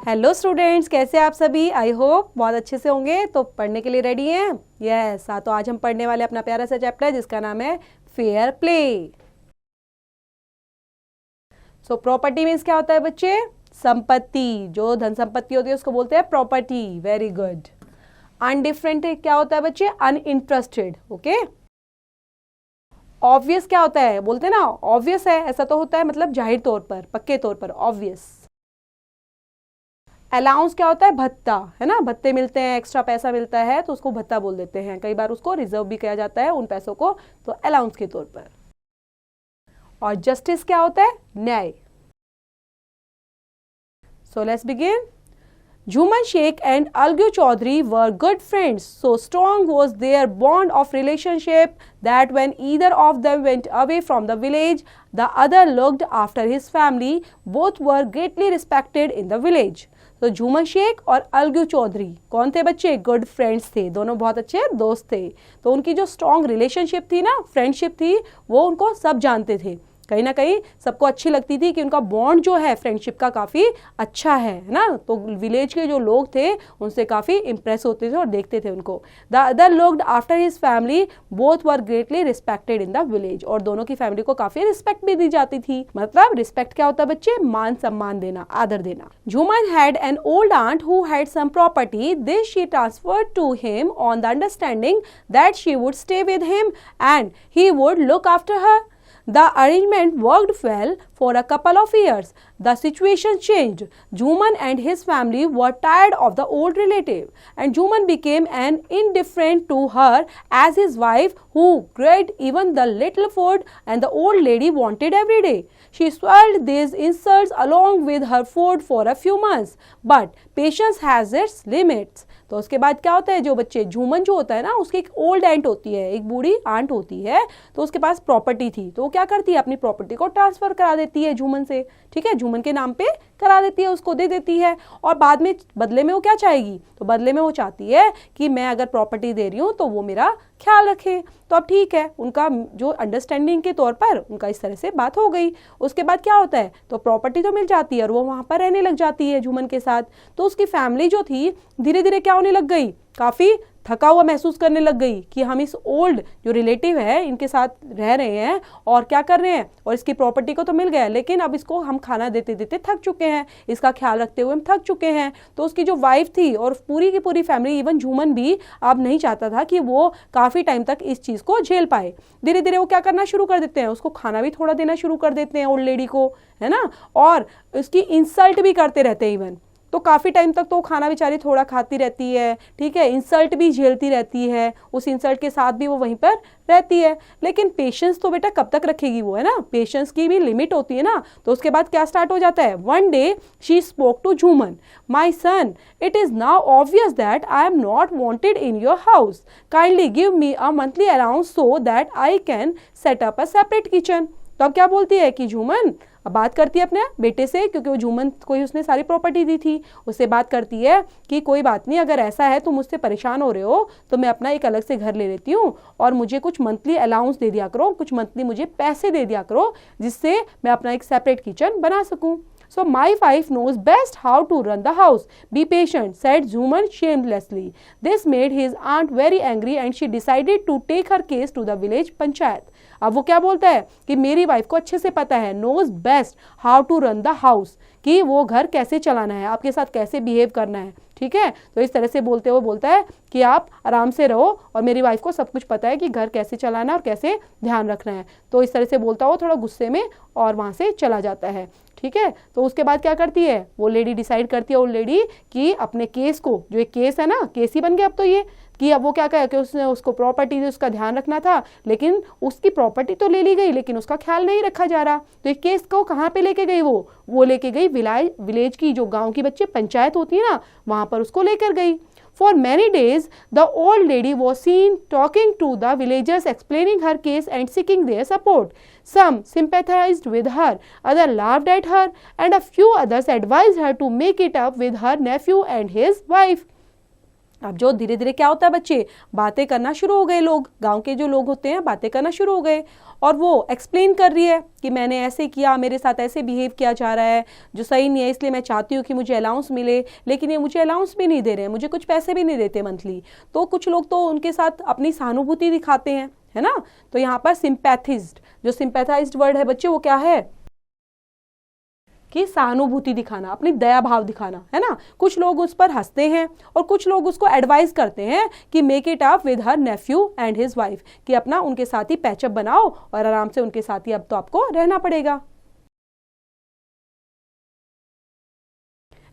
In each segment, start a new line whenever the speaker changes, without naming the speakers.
Hello students, कैसे आप सभी? आई होप बहुत अच्छे से होंगे। तो पढ़ने के लिए रेडी हैं? यस। तो आज हम पढ़ने वाले अपना प्यारा सा चैप्टर जिसका नाम है fair play. So property means क्या होता है बच्चे? संपत्ति। जो धन संपत्ति होती है उसको बोलते हैं प्रॉपर्टी। Very good. अनडिफरेंट क्या होता है बच्चे? अनइंटरेस्टेड। ओके। ऑब्वियस क्या होता है? बोलते हैं ना ऑब्वियस है, ऐसा तो होता है, मतलब जाहिर तौर पर, पक्के तौर पर, ऑब्वियस। अलाउंस क्या होता है? भत्ता, है ना? भत्ते मिलते हैं, एक्स्ट्रा पैसा मिलता है तो उसको भत्ता बोल देते हैं। कई बार उसको रिजर्व भी किया जाता है उन पैसों को, तो अलाउंस के तौर पर। और जस्टिस क्या होता है? न्याय। So let's begin. Jhuman Sheikh and Algu Chaudhary were good friends. So strong was their bond of relationship that when either of them went away from the village, the other looked after his family. Both were greatly respected in the village. तो झूमन शेख और अलगू चौधरी कौन थे बच्चे? Good friends थे, दोनों बहुत अच्छे दोस्त थे। तो उनकी जो स्ट्रॉन्ग रिलेशनशिप थी ना, फ्रेंडशिप थी, वो उनको सब जानते थे। कहीं ना कहीं सबको अच्छी लगती थी कि उनका बॉन्ड जो है फ्रेंडशिप का काफ़ी अच्छा है ना। तो विलेज के जो लोग थे उनसे काफ़ी इंप्रेस होते थे और देखते थे उनको। The other looked after his family, both were greatly respected in the village. और दोनों की फैमिली को काफ़ी रिस्पेक्ट भी दी जाती थी। मतलब रिस्पेक्ट क्या होता है बच्चे? मान सम्मान देना, आदर देना। Jhuman had an old aunt who had some property. This she transferred to him on the understanding that she would stay with him and he would look after her. The arrangement worked well for a couple of years. The situation changed. Jhuman and his family were tired of the old relative, and Jhuman became an indifferent to her as his wife, who grabbed even the little food and the old lady wanted every day. She swallowed these insults along with her food for a few months, but patience has its limits. तो उसके बाद क्या होता है? जो बच्चे झूमन जो होता है ना, उसकी एक ओल्ड एंट होती है, एक बूढ़ी आंट होती है, तो उसके पास प्रॉपर्टी थी। तो वो क्या करती है? अपनी प्रॉपर्टी को ट्रांसफर करा देती है झूमन से। ठीक है, झूमन के नाम पे करा देती है, उसको दे देती है। और बाद में बदले में वो क्या चाहेगी? तो बदले में वो चाहती है कि मैं अगर प्रॉपर्टी दे रही हूँ तो वो मेरा ख्याल रखे। तो अब ठीक है, उनका जो अंडरस्टैंडिंग के तौर पर उनका इस तरह से बात हो गई। उसके बाद क्या होता है? तो प्रॉपर्टी तो मिल जाती है और वो वहां पर रहने लग जाती है झूमन के साथ। तो उसकी फैमिली जो थी धीरे धीरे क्या होने लग गई? काफी थका हुआ महसूस करने लग गई कि हम इस ओल्ड जो रिलेटिव है इनके साथ रह रहे हैं और क्या कर रहे हैं, और इसकी प्रॉपर्टी को तो मिल गया लेकिन अब इसको हम खाना देते देते थक चुके हैं, इसका ख्याल रखते हुए हम थक चुके हैं। तो उसकी जो वाइफ थी और पूरी की पूरी फैमिली, इवन झूमन भी अब नहीं चाहता था कि वो काफ़ी टाइम तक इस चीज़ को झेल पाए। धीरे धीरे वो क्या करना शुरू कर देते हैं? उसको खाना भी थोड़ा देना शुरू कर देते हैं ओल्ड लेडी को, है ना, और उसकी इंसल्ट भी करते रहते हैं इवन। तो काफ़ी टाइम तक तो खाना बेचारी थोड़ा खाती रहती है, ठीक है, इंसल्ट भी झेलती रहती है, उस इंसल्ट के साथ भी वो वहीं पर रहती है। लेकिन पेशेंस तो बेटा कब तक रखेगी वो, है ना? पेशेंस की भी लिमिट होती है ना। तो उसके बाद क्या स्टार्ट हो जाता है? One day she spoke to Jhuman, my son, it is now obvious that I am not wanted in your house. Kindly give me a monthly allowance so that I can set up a separate kitchen. तो अब क्या बोलती है कि झूमन, अब बात करती है अपने बेटे से, क्योंकि वो झूमन को ही उसने सारी प्रॉपर्टी दी थी, उससे बात करती है कि कोई बात नहीं, अगर ऐसा है तुम मुझसे परेशान हो रहे हो तो मैं अपना एक अलग से घर ले लेती हूँ और मुझे कुछ मंथली अलाउंस दे दिया करो, कुछ मंथली मुझे पैसे दे दिया करो जिससे मैं अपना एक सेपरेट किचन बना सकूँ. So my wife knows best how to run the house. Be patient, said Jhuman shamelessly. This made his aunt very angry and she decided to take her case to the village panchayat. अब वो क्या बोलता है कि मेरी wife को अच्छे से पता है, knows best how to run the house, कि वो घर कैसे चलाना है, आपके साथ कैसे बिहेव करना है. ठीक है, तो इस तरह से बोलते हुए बोलता है कि आप आराम से रहो और मेरी वाइफ को सब कुछ पता है कि घर कैसे चलाना है और कैसे ध्यान रखना है. तो इस तरह से बोलता हुआ थोड़ा गुस्से में और वहाँ से चला जाता है. ठीक है, तो उसके बाद क्या करती है वो लेडी? डिसाइड करती है वो लेडी कि अपने केस को, जो एक केस है ना, केस ही बन गया अब तो ये, कि अब वो क्या कहे कि उसने उसको प्रॉपर्टी उसका ध्यान रखना था, लेकिन उसकी प्रॉपर्टी तो ले ली गई लेकिन उसका ख्याल नहीं रखा जा रहा. तो एक केस को कहाँ पे लेके गई वो लेके गई विलेज की, जो गांव की बच्चे पंचायत होती है ना, वहां पर उसको लेकर गई. For many days, the old lady was seen talking to the villagers, explaining her case and seeking their support. Some sympathized with her, others laughed at her, and a few others advised her to make it up with her nephew and his wife. अब जो धीरे धीरे क्या होता है बच्चे, बातें करना शुरू हो गए, लोग गांव के जो लोग होते हैं बातें करना शुरू हो गए, और वो एक्सप्लेन कर रही है कि मैंने ऐसे किया, मेरे साथ ऐसे बिहेव किया जा रहा है जो सही नहीं है, इसलिए मैं चाहती हूँ कि मुझे अलाउंस मिले, लेकिन ये मुझे अलाउंस भी नहीं दे रहे हैं, मुझे कुछ पैसे भी नहीं देते मंथली। तो कुछ लोग तो उनके साथ अपनी सहानुभूति दिखाते हैं, है ना। तो यहाँ पर सिंपैथिज्ड, जो सिंपैथाइज्ड वर्ड है बच्चे वो क्या है कि सहानुभूति दिखाना, अपनी दया भाव दिखाना, है ना। कुछ लोग उस पर हंसते हैं और कुछ लोग उसको एडवाइस करते हैं कि make it up with her Neiphiu and his wife, कि अपना उनके साथ ही पैचअप बनाओ और आराम से उनके साथ ही अब तो आपको रहना पड़ेगा।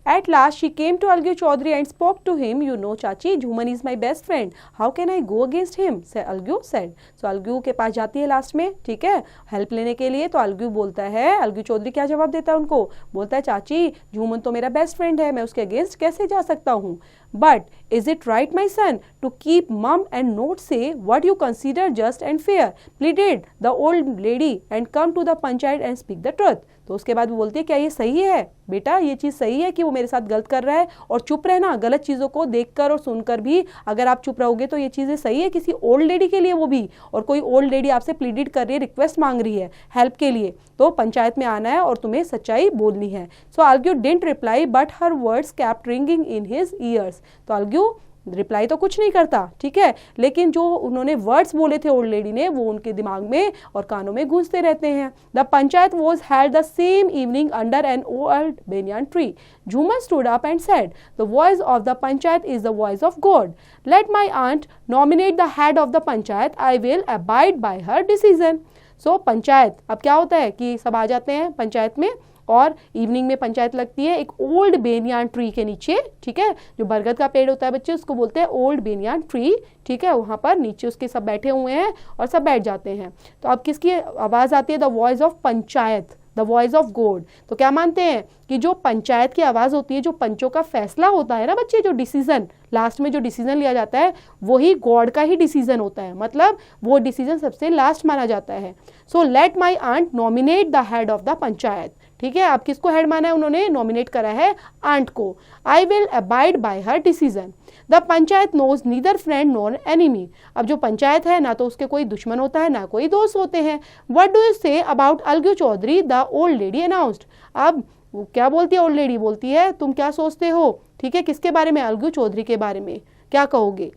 At last she came to Algu Chaudhary and spoke to him. You know, Chachi, Jhuman is my best friend. How can I go against him? Algu said. So Algu के पास जाती है लास्ट में, ठीक है, हेल्प लेने के लिए। तो Algu बोलता है, Algu चौधरी क्या जवाब देता है उनको, बोलता है चाची झूमन तो मेरा बेस्ट फ्रेंड है, मैं उसके अगेंस्ट कैसे जा सकता हूँ। But is it right, my son, to keep mum and not say what you consider just and fair? Pleaded the old lady and come to the panchayat and speak the truth. तो उसके बाद वो बोलती है क्या ये सही है बेटा, ये चीज़ सही है कि वो मेरे साथ गलत कर रहा है, और चुप रहना, गलत चीज़ों को देखकर और सुनकर भी अगर आप चुप रहोगे तो ये चीज़ें सही है किसी ओल्ड लेडी के लिए, वो भी, और कोई ओल्ड लेडी आपसे प्लीडिड कर रही है, रिक्वेस्ट मांग रही है हेल्प के लिए, तो पंचायत में आना है और तुम्हें सच्चाई बोलनी है। So Algu didn't reply but her words kept ringing in his ears. तो आर्ग्यू रिप्लाई तो कुछ नहीं करता, ठीक है, लेकिन जो उन्होंने वर्ड्स बोले थे ओल्ड लेडी ने वो उनके दिमाग में और कानों में गूंजते रहते हैं। The panchayat was held the same evening under an old banyan tree. Jhuman stood up and said, the voice of the panchayat is the voice of God. Let my aunt nominate the head of the panchayat. I will abide by her decision. So panchayat, अब क्या होता है कि सब आ जाते हैं पंचायत में, और इवनिंग में पंचायत लगती है एक ओल्ड बेनियान ट्री के नीचे, ठीक है, जो बरगद का पेड़ होता है बच्चे उसको बोलते हैं ओल्ड बेनियान ट्री, ठीक है, वहाँ पर नीचे उसके सब बैठे हुए हैं और सब बैठ जाते हैं। तो अब किसकी आवाज़ आती है, the voice of panchayat, the voice of God. तो क्या मानते हैं कि जो पंचायत की आवाज़ होती है, जो पंचों का फैसला होता है ना बच्चे, जो डिसीजन लास्ट में जो डिसीजन लिया जाता है वही गॉड का ही डिसीजन होता है, मतलब वो डिसीजन सबसे लास्ट माना जाता है। So let my aunt nominate the head of the panchayat, ठीक है, अब किसको हेड माना है, उन्होंने नॉमिनेट करा है आंट को। I will abide by her decision. The panchayat knows neither friend nor enemy. अब जो पंचायत है ना तो उसके कोई दुश्मन होता है ना कोई दोस्त होते हैं। What do you say about Algu Chaudhary, the old lady announced. अब वो क्या बोलती है, ओल्ड लेडी बोलती है तुम क्या सोचते हो, ठीक है, किसके बारे में, अलगू चौधरी के बारे में, क्या कहोगे।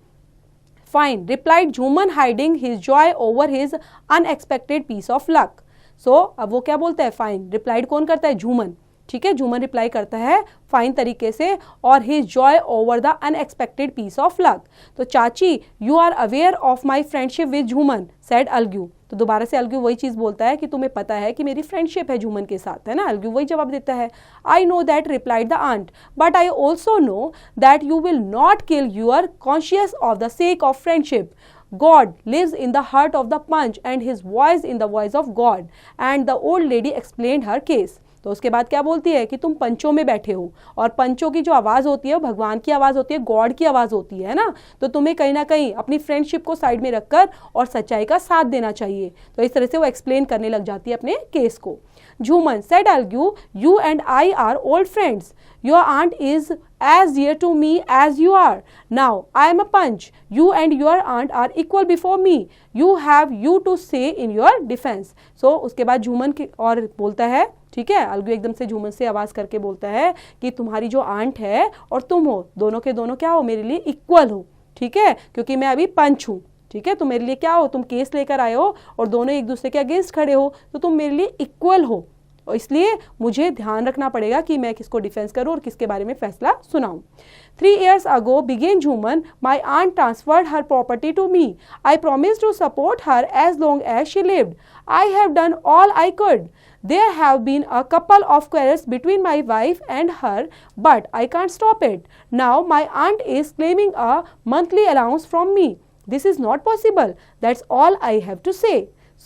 Fine, replied Jhuman hiding his joy over his unexpected piece of luck. सो अब वो क्या बोलता है, फाइन, रिप्लाइड कौन करता है, झूमन, ठीक है, झूमन रिप्लाई करता है फाइन तरीके से, और his joy over the unexpected piece of luck. तो chachi you are aware of my friendship with Jhuman, said Algu. तो दोबारा से अलगू वही चीज़ बोलता है कि तुम्हें पता है कि मेरी फ्रेंडशिप है झूमन के साथ, है ना, अलगू वही जवाब देता है। I know that, replied the aunt, but I also know that you will not kill your conscious of the sake of friendship. God lives in the heart of the punch and his voice in the voice of God. And the old lady explained her case. तो उसके बाद क्या बोलती है कि तुम पंचों में बैठे हो और पंचों की जो आवाज़ होती है वो भगवान की आवाज़ होती है, गॉड की आवाज़ होती है ना, तो तुम्हें कहीं ना कहीं अपनी फ्रेंडशिप को साइड में रखकर और सच्चाई का साथ देना चाहिए। तो इस तरह से वो एक्सप्लेन करने लग जाती है अपने केस को। Jhuman said Algu, you and I are old friends, your aunt is as dear to me as you are. Now I am a punch. You and your aunt are equal before me. You have you to say in your defense. So उसके बाद झूमन की और बोलता है, ठीक है, अलगू एकदम से झूमन से आवाज़ करके बोलता है कि तुम्हारी जो आंट है और तुम हो, दोनों के दोनों क्या हो, मेरे लिए इक्वल हो, ठीक है, क्योंकि मैं अभी पंच हूँ, ठीक है, तो मेरे लिए क्या हो, तुम केस लेकर आए हो और दोनों एक दूसरे के अगेंस्ट खड़े हो, तो तुम मेरे लिए इक्वल हो, और इसलिए मुझे ध्यान रखना पड़ेगा कि मैं किसको डिफेंस करूं और किसके बारे में फैसला सुनाऊं। 3 years ago began Jhuman, my aunt transferred her property to me. I promised to support her as long as she lived. I have done all I could. There have been a couple of quarrels between my wife and her, but I can't stop it. Now my aunt is claiming a monthly allowance from me. This is not possible. That's all I have to say.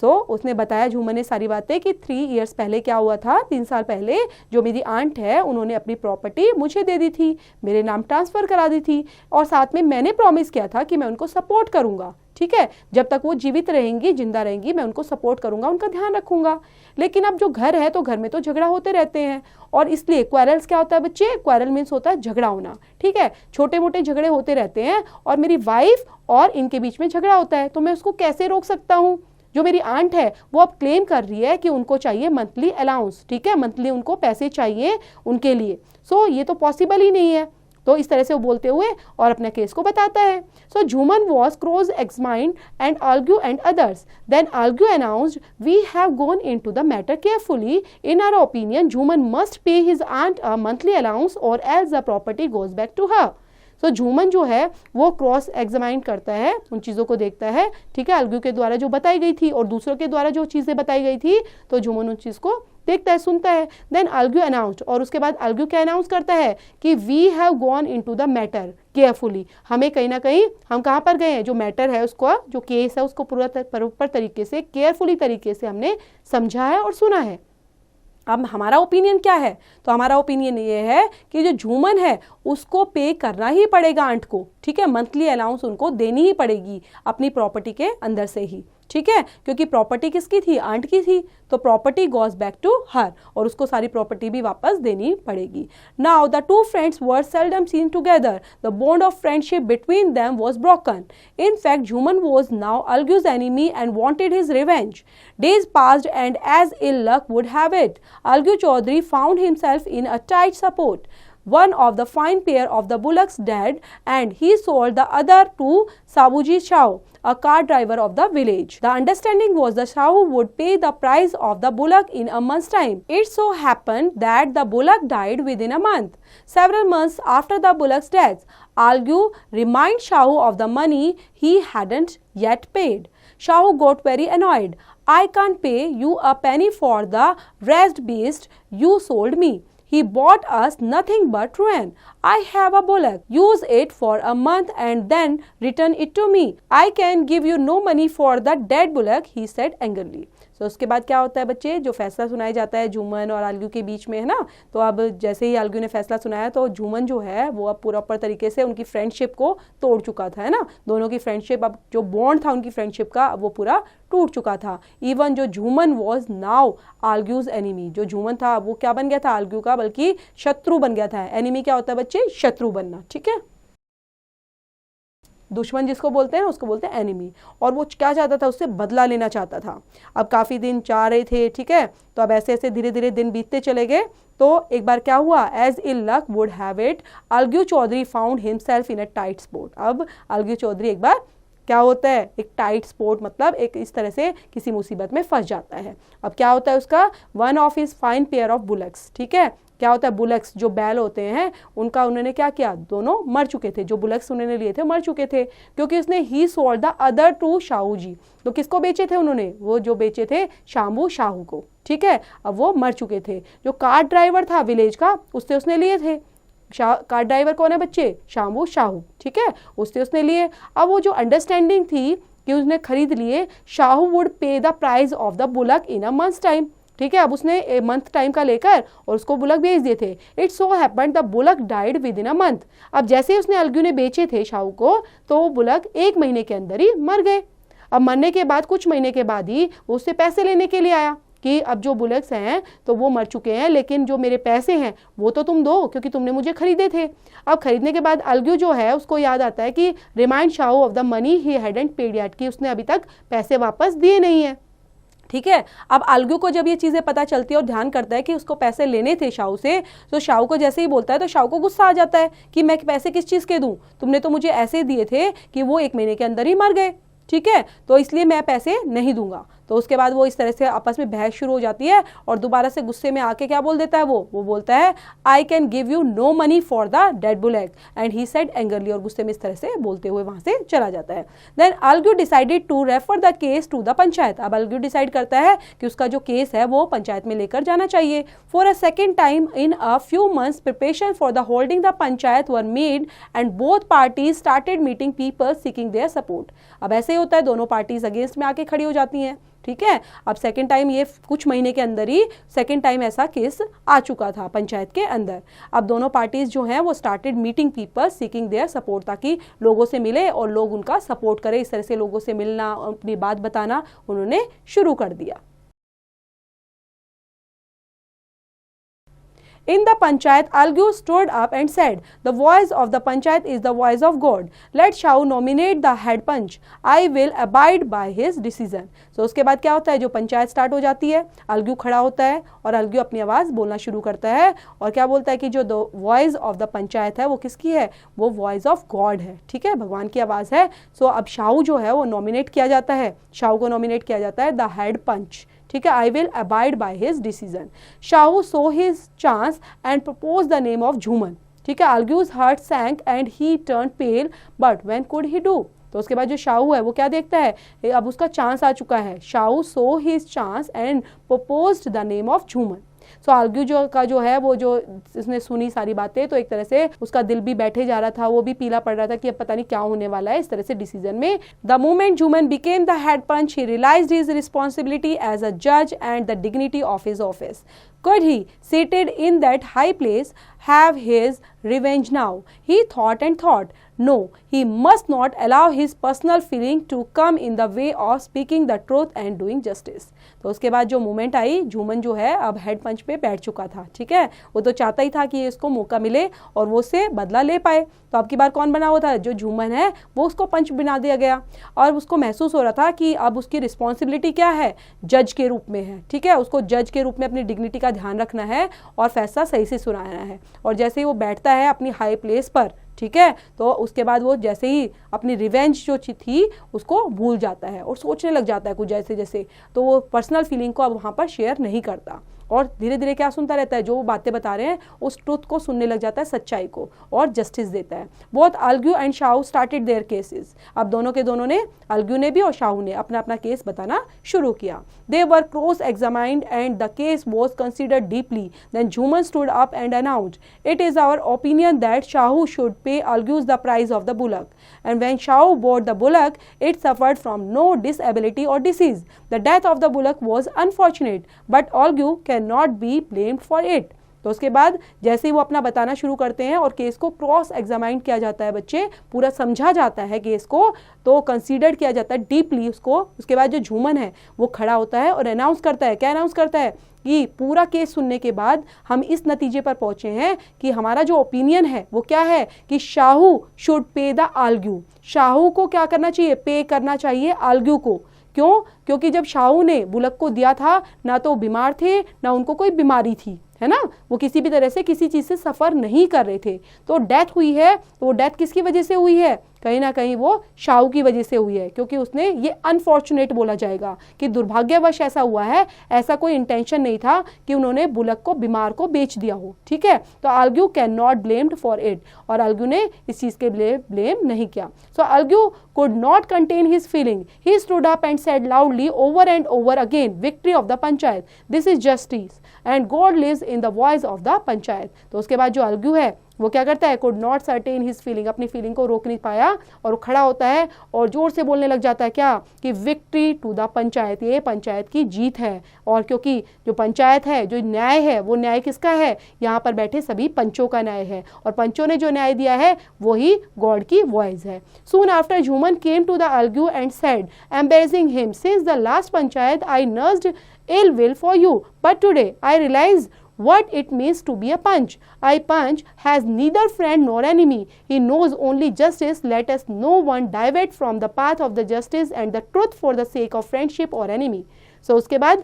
उसने बताया झूमन ने सारी बातें कि 3 years पहले क्या हुआ था, 3 साल पहले जो मेरी आंट है उन्होंने अपनी प्रॉपर्टी मुझे दे दी थी, मेरे नाम ट्रांसफ़र करा दी थी, और साथ में मैंने प्रॉमिस किया था कि मैं उनको सपोर्ट करूंगा, ठीक है, जब तक वो जीवित रहेंगी, जिंदा रहेंगी, मैं उनको सपोर्ट करूंगा, उनका ध्यान रखूंगा। लेकिन अब जो घर है तो घर में तो झगड़ा होते रहते हैं, और इसलिए क्वेरल्स क्या होता है बच्चे, क्वेरल मीन्स होता है झगड़ा होना। ठीक है, छोटे मोटे झगड़े होते रहते हैं और मेरी वाइफ और इनके बीच में झगड़ा होता है, तो मैं उसको कैसे रोक सकता हूँ। जो मेरी आंट है वो अब क्लेम कर रही है कि उनको चाहिए मंथली अलाउंस, ठीक है, मंथली उनको पैसे चाहिए उनके लिए। सो ये तो पॉसिबल ही नहीं है। तो इस तरह से वो बोलते हुए और अपने केस को बताता है। So Jhuman was cross examined and Algu and others, then Algu announced, we have gone into the matter carefully, in our opinion Jhuman must pay his aunt a monthly allowance or else the property goes back to her. तो झूमन जो है वो cross examine करता है, उन चीज़ों को देखता है, ठीक है, आर्ग्यू के द्वारा जो बताई गई थी और दूसरों के द्वारा जो चीज़ें बताई गई थी, तो झूमन उन चीज़ को देखता है, सुनता है। देन आर्ग्यू अनाउंस्ड, और उसके बाद आर्ग्यू क्या अनाउंस करता है कि we have gone into the matter carefully, हमें कहीं ना कहीं, हम कहाँ पर गए हैं, जो मैटर है उसको, जो केस है उसको पूरा प्रॉपर तरीके से, केयरफुली तरीके से हमने समझा है और सुना है। अब हमारा ओपिनियन क्या है, तो हमारा ओपिनियन ये है कि जो झूमन है उसको पे करना ही पड़ेगा आंट को, ठीक है, मंथली अलाउंस उनको देनी ही पड़ेगी अपनी प्रॉपर्टी के अंदर से ही, ठीक है, क्योंकि प्रॉपर्टी किसकी थी, आंट की थी, तो property goes back to her, और उसको सारी प्रॉपर्टी भी वापस देनी पड़ेगी। Now the two friends were seldom seen together, the bond of friendship between them was broken. In fact Jhuman was now Argu's enemy and wanted his revenge. Days passed and as ill luck would have it, Argu Chaudhary found himself in a tight support. One of the fine pair of the bullocks died and he sold the other to Sabuji Shao, a car driver of the village. The understanding was the Shao would pay the price of the bullock in a month's time. It so happened that the bullock died within a month. Several months after the bullock's death, Argu reminded Shao of the money he hadn't yet paid. Shao got very annoyed. I can't pay you a penny for the raised beast you sold me. He bought us nothing but ruin. I have a bullock. Use it for a month and then return it to me. I can give you no money for the dead bullock, he said angrily. So उसके बाद क्या होता है बच्चे, जो फैसला सुनाया जाता है झूमन और आर्ग्यू के बीच में, है ना, तो अब जैसे ही आर्ग्यू ने फैसला सुनाया तो झूमन जो है वो अब प्रॉपर तरीके से उनकी फ्रेंडशिप को तोड़ चुका था, है ना, दोनों की फ्रेंडशिप, अब जो बॉन्ड था उनकी फ्रेंडशिप का वो पूरा टूट चुका था। इवन जो झूमन वॉज नाउ आर्ग्यूज एनिमी, जो झूमन था वो क्या बन गया था, आर्ग्यू का बल्कि शत्रु बन गया था। एनिमी क्या होता है बच्चे, शत्रु बनना, ठीक है, दुश्मन जिसको बोलते हैं उसको बोलते हैं एनिमी, और वो क्या चाहता था, उससे बदला लेना चाहता था। अब काफ़ी दिन जा रहे थे, ठीक है, तो अब ऐसे ऐसे धीरे धीरे दिन बीतते चले गए। तो एक बार क्या हुआ, as ill luck would have it, Algu Chaudhary found himself in a tight spot. अब आर्ग्यू चौधरी एक बार क्या होता है, एक टाइट स्पॉट, मतलब एक इस तरह से किसी मुसीबत में फंस जाता है। अब क्या होता है उसका, one of his fine pair of bullocks, ठीक है, क्या होता है, बुलक्स जो बैल होते हैं उनका उन्होंने क्या किया, दोनों मर चुके थे, जो बुलक्स उन्होंने लिए थे मर चुके थे, क्योंकि उसने ही sold the other to Shahu ji. तो किसको बेचे थे उन्होंने, वो जो बेचे थे शाम्बू शाहू को, ठीक है, अब वो मर चुके थे। जो कार ड्राइवर था विलेज का, उससे उसने लिए थे, कार ड्राइवर कौन है बच्चे, शाम्बू शाहू, ठीक है, उससे उसने लिए। अब वो जो अंडरस्टैंडिंग थी कि उसने खरीद लिए, शाहू वुड पे the price of the bullock in a months time, ठीक है, अब उसने मंथ टाइम का लेकर और उसको बुलक भेज दिए थे। It so happened the bullock died with in a month. अब जैसे ही उसने आर्ग्यू ने बेचे थे शाहू को, तो वो बुलक 1 महीने के अंदर ही मर गए। अब मरने के बाद कुछ महीने के बाद ही वो उससे पैसे लेने के लिए आया कि अब जो बुलक्स हैं तो वो मर चुके हैं, लेकिन जो मेरे पैसे हैं वो तो तुम दो, क्योंकि तुमने मुझे खरीदे थे। अब खरीदने के बाद आर्ग्यू जो है उसको याद आता है कि remind Shahu of the money he hadn't paid yet, कि उसने अभी तक पैसे वापस दिए नहीं है, ठीक है। अब आर्ग्यू को जब ये चीज़ें पता चलती है और ध्यान करता है कि उसको पैसे लेने थे शाहू से, तो शाहू को जैसे ही बोलता है तो शाहू को गुस्सा आ जाता है कि मैं पैसे किस चीज़ के दूं, तुमने तो मुझे ऐसे दिए थे कि वो 1 महीने के अंदर ही मर गए, ठीक है, तो इसलिए मैं पैसे नहीं दूंगा। तो उसके बाद वो इस तरह से आपस में बहस शुरू हो जाती है और दोबारा से गुस्से में आके क्या बोल देता है वो बोलता है, I can give you know money for the dead bullock, and he said angrily, और गुस्से में इस तरह से बोलते हुए वहां से चला जाता है। Then Algu decided to refer the case to the panchayat. अब आर्ग्यू डिसाइड करता है कि उसका जो केस है वो पंचायत में लेकर जाना चाहिए। For a second time in a few months preparation for the holding the panchayat were made and both parties started meeting people seeking their support. अब ऐसे ही होता है, दोनों पार्टीज अगेंस्ट में आके खड़ी हो जाती हैं, ठीक है। अब सेकेंड टाइम ये कुछ महीने के अंदर ही सेकेंड टाइम ऐसा केस आ चुका था पंचायत के अंदर। अब दोनों पार्टीज जो हैं वो started meeting people seeking their support, ताकि लोगों से मिले और लोग उनका सपोर्ट करें। इस तरह से लोगों से मिलना, अपनी बात बताना उन्होंने शुरू कर दिया। In the panchayat, Algu stood up and said, "The voice of the panchayat is the voice of God. Let Shau nominate the head punch. I will abide by his decision." So उसके बाद क्या होता है, जो panchayat start हो जाती है, अलगू खड़ा होता है और अलगू अपनी आवाज़ बोलना शुरू करता है और क्या बोलता है कि जो वॉइस ऑफ द पंचायत है वो किसकी है, वो वॉइस ऑफ गॉड है, ठीक है, भगवान की आवाज़ है। सो अब शाहू जो है वो नॉमिनेट किया जाता है, शाहू को नॉमिनेट किया जाता है द हेड पंच, ठीक है। I will abide by his decision. Shahu saw his chance and propose the name of Jhuman, ठीक है। Algu's heart sank and he turn pale, but when could he do. तो उसके बाद जो शाहू है वो क्या देखता है, अब उसका चांस आ चुका है। Shahu saw his chance and proposed the name of Jhuman. So Algu जो है वो जो इसने सुनी सारी बातें, तो एक तरह से उसका दिल भी बैठे जा रहा था, वो भी पीला पड़ रहा था कि अब पता नहीं क्या होने वाला है इस तरह से डिसीजन में। The moment Jhuman became the head panch, he realised his responsibility as a जज and the dignity of his office. Could he, seated in that high place, have his revenge now? He thought and thought. No, he must not allow his personal feeling to come in the way of speaking the truth and doing justice. तो उसके बाद जो moment I, झूमन जो है अब head पंच पे बैठ चुका था, ठीक है। वो तो चाहता ही था कि इसको मौका मिले और वो उससे बदला ले पाए। तो अब की बार कौन बना हुआ था, जो झूमन है वो उसको पंच बना दिया गया और उसको महसूस हो रहा था कि अब उसकी रिस्पॉन्सिबिलिटी क्या है, जज के रूप में है, ठीक है। उसको जज के रूप में अपनी डिग्निटी का ध्यान रखना है और फैसला सही से सुनाना है। और जैसे ही वो बैठता है अपनी हाई प्लेस पर, ठीक है, तो उसके बाद वो जैसे ही अपनी रिवेंज जो थी उसको भूल जाता है और सोचने लग जाता है कुछ जैसे जैसे, तो वो पर्सनल फीलिंग को अब वहाँ पर शेयर नहीं करता और धीरे धीरे क्या सुनता रहता है, जो वो बातें बता रहे हैं उस ट्रुथ को सुनने लग जाता है, सच्चाई को, और जस्टिस देता है। Both Algu and Shahu started their cases. अब दोनों के दोनों ने, अलगू ने भी और शाहू ने अपना अपना केस बताना शुरू किया। They were cross examined and the case was considered deeply. Then Jhuman stood up and announced, "It is our opinion that Shahu should pay Algus the price of the bullock. And when Shahu bought the bullock, it suffered from no disability or disease. The death of the bullock was unfortunate, but Algu cannot be blamed for it." तो उसके बाद जैसे ही वो अपना बताना शुरू करते हैं और केस को क्रॉस एग्जामाइन किया जाता है, बच्चे पूरा समझा जाता है केस को, तो कंसीडर किया जाता है डीपली उसको। उसके बाद जो झूमन है वो खड़ा होता है और अनाउंस करता है, क्या अनाउंस करता है कि पूरा केस सुनने के बाद हम इस नतीजे पर पहुंचे हैं कि हमारा जो ओपिनियन है वो क्या है कि Shahu should pay the Algu. Shahu को क्या करना चाहिए, पे करना चाहिए आल्ग्यू को। क्यों? क्योंकि जब शाहू ने बुलक को दिया था ना तो बीमार थे ना उनको कोई बीमारी थी, है ना, वो किसी भी तरह से किसी चीज़ से सफ़र नहीं कर रहे थे। तो डेथ हुई है, तो वो डेथ किसकी वजह से हुई है, कहीं ना कहीं वो शाहू की वजह से हुई है, क्योंकि उसने ये अनफॉर्चुनेट बोला जाएगा कि दुर्भाग्यवश ऐसा हुआ है, ऐसा कोई इंटेंशन नहीं था कि उन्होंने बुलक को, बीमार को बेच दिया हो, ठीक है। तो Algu can not blamed for it, और अलगू ने इस चीज़ के लिए ब्लेम नहीं किया। सो Algu could not contain his feeling. He stood up and said loudly over and over again, "Victory of the panchayat. This is justice. And God lives in the voice of the panchayat." तो उसके बाद जो अलगू है वो क्या करता है, could not certain his feeling, अपनी फीलिंग को रोक नहीं पाया और वो खड़ा होता है और जोर से बोलने लग जाता है क्या कि विक्ट्री टू द पंचायत, ये पंचायत की जीत है। और क्योंकि जो पंचायत है, जो न्याय है, वो न्याय किसका है, यहाँ पर बैठे सभी पंचों का न्याय है और पंचों ने जो न्याय दिया है वही गॉड की वॉइस है। Soon after Jhuman came to the Algu and said, embracing him, "Since the last panchayat I nursed ill will for you, but today I realize what it means to be a punch. I punch has neither friend nor enemy. He knows only justice. Let us no one divert from the path of the justice and the truth for the sake of friendship or enemy." So उसके बाद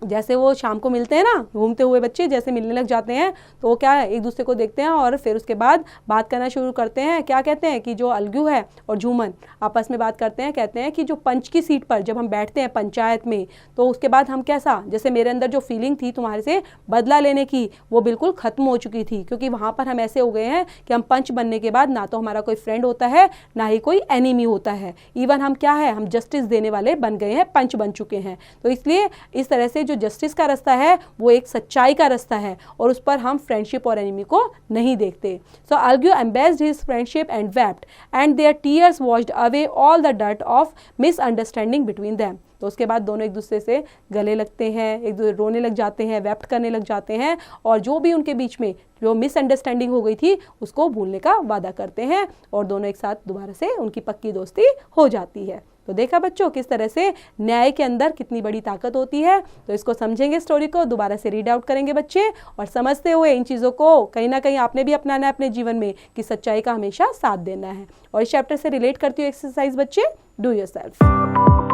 जैसे वो शाम को मिलते हैं ना, घूमते हुए बच्चे जैसे मिलने लग जाते हैं, तो वो क्या है, एक दूसरे को देखते हैं और फिर उसके बाद बात करना शुरू करते हैं। क्या कहते हैं कि जो अलगू है और झूमन आपस में बात करते हैं, कहते हैं कि जो पंच की सीट पर जब हम बैठते हैं पंचायत में, तो उसके बाद हम कैसा, जैसे मेरे अंदर जो फीलिंग थी तुम्हारे से बदला लेने की, वो बिल्कुल ख़त्म हो चुकी थी, क्योंकि वहाँ पर हम ऐसे हो गए हैं कि हम पंच बनने के बाद ना तो हमारा कोई फ्रेंड होता है ना ही कोई एनिमी होता है। इवन हम क्या है, हम जस्टिस देने वाले बन गए हैं, पंच बन चुके हैं। तो इसलिए इस तरह से जो जस्टिस का रास्ता है वो एक सच्चाई का रास्ता है और उस पर हम फ्रेंडशिप और एनिमी को नहीं देखते। So Algu embraced his friendship and wept and their tears washed away all the dirt of misunderstanding between them. तो उसके बाद दोनों एक दूसरे से गले लगते हैं, एक दूसरे रोने लग जाते हैं, वेप्ट करने लग जाते हैं और जो भी उनके बीच में जो मिसअंडरस्टैंडिंग हो गई थी उसको भूलने का वादा करते हैं और दोनों एक साथ दोबारा से उनकी पक्की दोस्ती हो जाती है। तो देखा बच्चों किस तरह से न्याय के अंदर कितनी बड़ी ताकत होती है। तो इसको समझेंगे, स्टोरी को दोबारा से रीड आउट करेंगे बच्चे, और समझते हुए इन चीज़ों को कहीं ना कहीं आपने भी अपनाना है अपने जीवन में कि सच्चाई का हमेशा साथ देना है। और इस चैप्टर से रिलेट करती हुई एक्सरसाइज बच्चे, डू योरसेल्फ।